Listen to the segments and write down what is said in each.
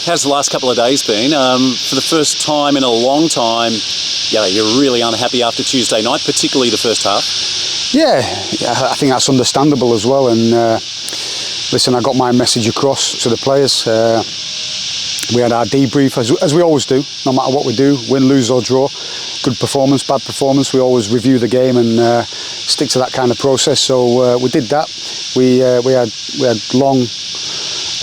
How's the last couple of days been? For the first time in a long time, you're really unhappy after Tuesday night, particularly the first half. Yeah, I think that's understandable as well. And listen, I got my message across to the players. We had our debrief, as we always do, no matter what we do, win, lose or draw. Good performance, bad performance, we always review the game and stick to that kind of process. So we did that. We had long,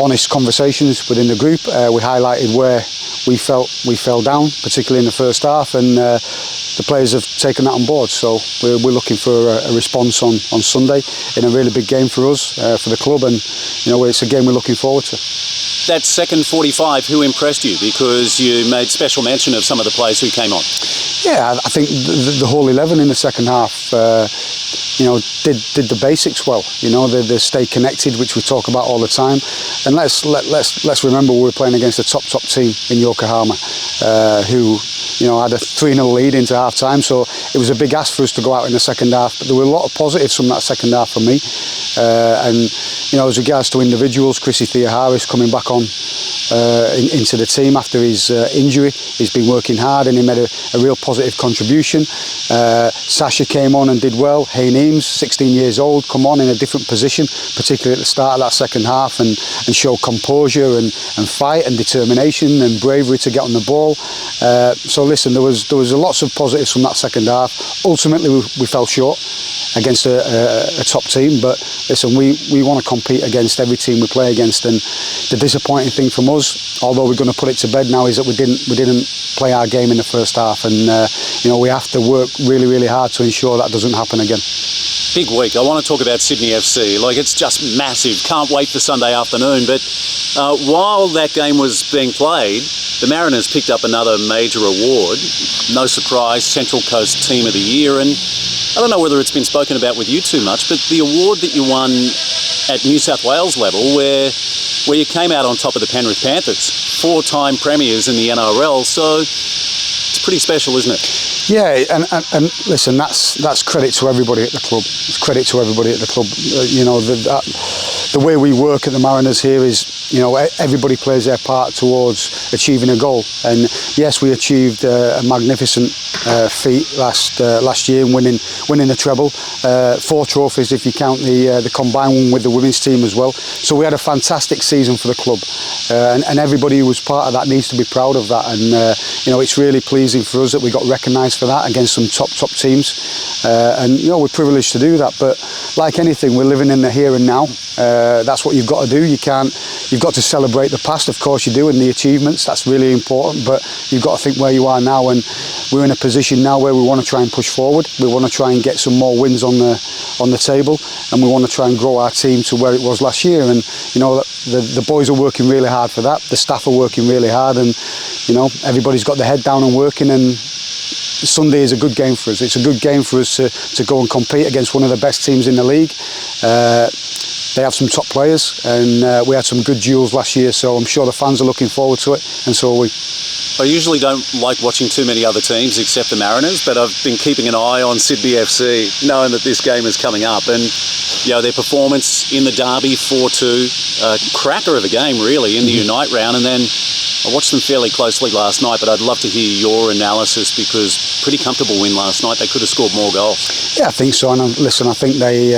honest conversations within the group. We highlighted where we felt we fell down, particularly in the first half, and the players have taken that on board. So we're looking for a response on Sunday in a really big game for us, for the club, and it's a game we're looking forward to. That second 45, who impressed you? Because you made special mention of some of the players who came on. Yeah, I think the whole 11 in the second half, did the basics well. They stay connected, which we talk about all the time. And let's remember we were playing against a top team in Yokohama, who had a 3-0 lead into half time. So it was a big ask for us to go out in the second half. But there were a lot of positives from that second half for me. As regards to individuals, Chrissy Thea-Harris coming back on into the team after his injury. He's been working hard and he made a real positive contribution. Sasha came on and did well. Hayne Eames, 16 years old, come on in a different position, particularly at the start of that second half, and show composure and fight and determination and bravery to get on the ball. So listen, there was lots of positives from that second half. Ultimately, we fell short against a top team, but listen, we want to compete against every team we play against, and the disappointing thing from us, although we're going to put it to bed now, is that we didn't play our game in the first half, and we have to work really, really hard to ensure that doesn't happen again. Big week. I want to talk about Sydney FC. It's just massive. Can't wait for Sunday afternoon. But while that game was being played, the Mariners picked up another major award. No surprise, Central Coast Team of the Year. And I don't know whether it's been spoken about with you too much, but the award that you won at New South Wales level, where you came out on top of the Penrith Panthers, 4-time premiers in the NRL. So it's pretty special, isn't it? Yeah, and listen, that's credit to everybody at the club. It's credit to everybody at the club. The way we work at the Mariners here is, everybody plays their part towards achieving a goal. And yes, we achieved a magnificent feat last year, winning the treble. 4 trophies if you count the combined one with the women's team as well. So we had a fantastic season for the club, and everybody who was part of that needs to be proud of that. And it's really pleasing for us that we got recognised for that against some top teams, and we're privileged to do that. But like anything, we're living in the here and now. That's what you've got to do. You've got to celebrate the past, of course you do, and the achievements. That's really important. But you've got to think where you are now, and we're in a position now where we want to try and push forward. We want to try and get some more wins on the table, and we want to try and grow our team to where it was last year. And the boys are working really hard for that. The staff are working really hard, and everybody's got their head down and working. And Sunday is a good game for us. It's a good game for us to go and compete against one of the best teams in the league. They have some top players, and we had some good duels last year, so I'm sure the fans are looking forward to it, and so are we. I usually don't like watching too many other teams except the Mariners, but I've been keeping an eye on Sydney FC, knowing that this game is coming up, and their performance in the derby, 4-2, cracker of a game really in the Unite round, and then I watched them fairly closely last night, but I'd love to hear your analysis, because pretty comfortable win last night. They could have scored more goals. Yeah, I think so. And listen, I think they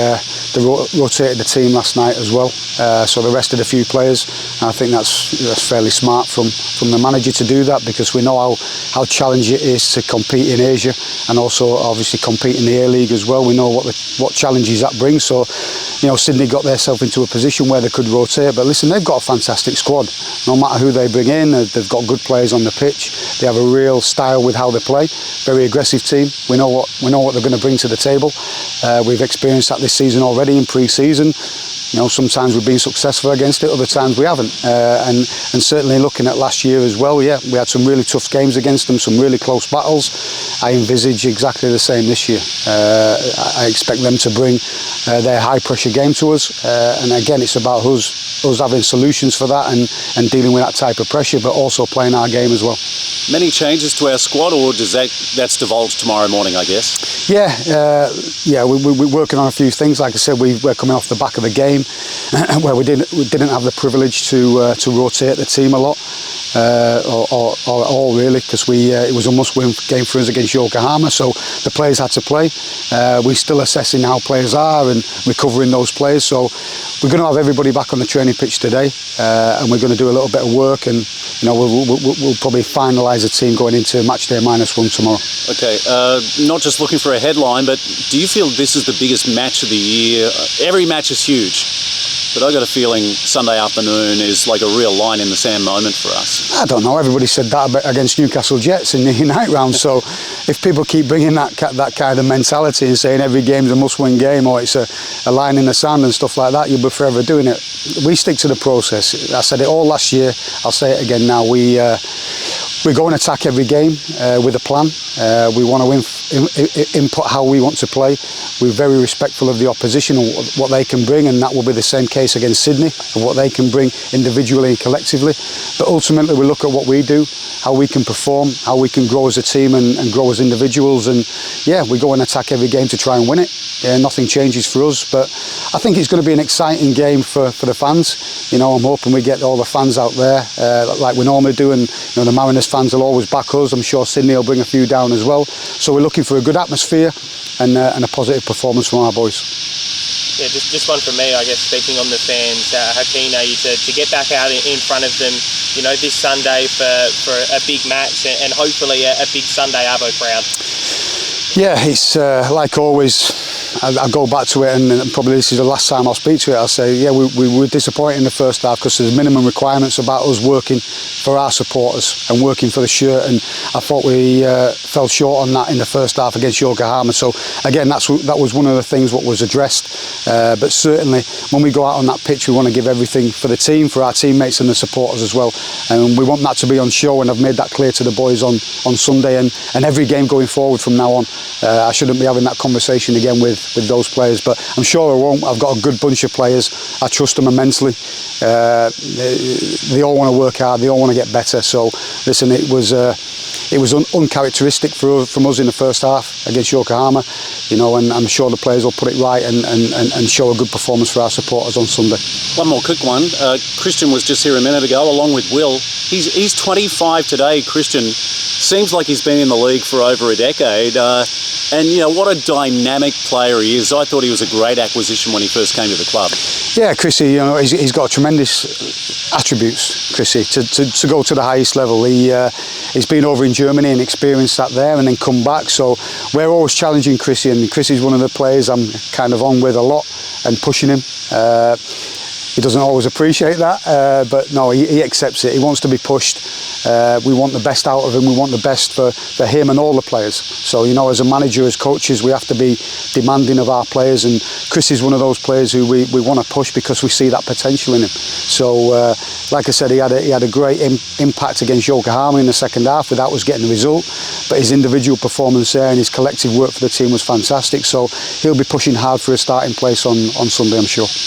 rotated the team last night as well, so they rested a few players. And I think that's fairly smart from the manager to do that, because we know how challenging it is to compete in Asia and also obviously compete in the A-League as well. We know what challenges that brings. So Sydney got themselves into a position where they could rotate. But listen, they've got a fantastic squad. No matter who they bring in, they've got good players on the pitch. They have a real style with how they play. Very aggressive team. We know what they're going to bring to the table. We've experienced that this season already in pre-season. Sometimes we've been successful against it, other times we haven't. And certainly looking at last year as well, we had some really tough games against them, some really close battles. I envisage exactly the same this year. I expect them to bring their high pressure game to us. And again, it's about us having solutions for that and dealing with that type of pressure, but also playing our game as well. Many changes to our squad, or does that's divulged tomorrow morning, I guess? We're working on a few things. Like I said, we're coming off the back of the game where we didn't have the privilege to rotate the team a lot. or at all really, because it was a must-win game for us against Yokohama. So the players had to play. We're still assessing how players are and recovering those players. So we're going to have everybody back on the training pitch today, and we're going to do a little bit of work, and we'll probably finalise the team going into match day -1 tomorrow. Okay, not just looking for a headline, but do you feel this is the biggest match of the year? Every match is huge, but I got a feeling Sunday afternoon is like a real line in the sand moment for us. I don't know. Everybody said that against Newcastle Jets in the night round. So if people keep bringing that kind of mentality and saying every game's a must-win game or it's a line in the sand and stuff like that, you'll be forever doing it. We stick to the process. I said it all last year. I'll say it again now. We go and attack every game with a plan. We want to input how we want to play. We're very respectful of the opposition and what they can bring, and that will be the same case against Sydney, of what they can bring individually and collectively. But ultimately we look at what we do, how we can perform, how we can grow as a team and grow as individuals, and yeah, we go and attack every game to try and win it. Yeah, nothing changes for us, but I think it's going to be an exciting game for the fans. I'm hoping we get all the fans out there like we normally do, and the Mariners fans will always back us. I'm sure Sydney will bring a few down as well. So we're looking for a good atmosphere and a positive performance from our boys. Yeah, just one from me, I guess, speaking on the fans. How keen are you to get back out in front of them, this Sunday for a big match and hopefully a big Sunday Arvo crowd? Yeah, it's like always. I go back to it, and probably this is the last time I'll speak to it. I'll say, yeah, we were disappointed in the first half because there's minimum requirements about us working for our supporters and working for the shirt, and I thought we fell short on that in the first half against Yokohama. So again, that was one of the things what was addressed. But certainly, when we go out on that pitch, we want to give everything for the team, for our teammates and the supporters as well. And we want that to be on show, and I've made that clear to the boys on Sunday and every game going forward from now on. I shouldn't be having that conversation again with those players, but I'm sure I won't. I've got a good bunch of players. I trust them immensely. They all want to work hard. They all want to get better. So listen, it was uncharacteristic from us in the first half against Yokohama, and I'm sure the players will put it right and show a good performance for our supporters on Sunday. One more quick one. Christian was just here a minute ago along with Will. He's 25 today. Christian seems like he's been in the league for over a decade. And what a dynamic player he is. I thought he was a great acquisition when he first came to the club. Yeah, Chrissy, he's got tremendous attributes, Chrissy, to go to the highest level. He's been over in Germany and experienced that there and then come back. So we're always challenging Chrissy, and Chrissy's one of the players I'm kind of on with a lot and pushing him. He doesn't always appreciate that, but no, he accepts it. He wants to be pushed. We want the best out of him. We want the best for him and all the players. So, as a manager, as coaches, we have to be demanding of our players. And Chris is one of those players who we want to push because we see that potential in him. So, like I said, he had a great impact against Yokohama in the second half without us getting the result. But his individual performance there and his collective work for the team was fantastic. So he'll be pushing hard for a starting place on Sunday, I'm sure.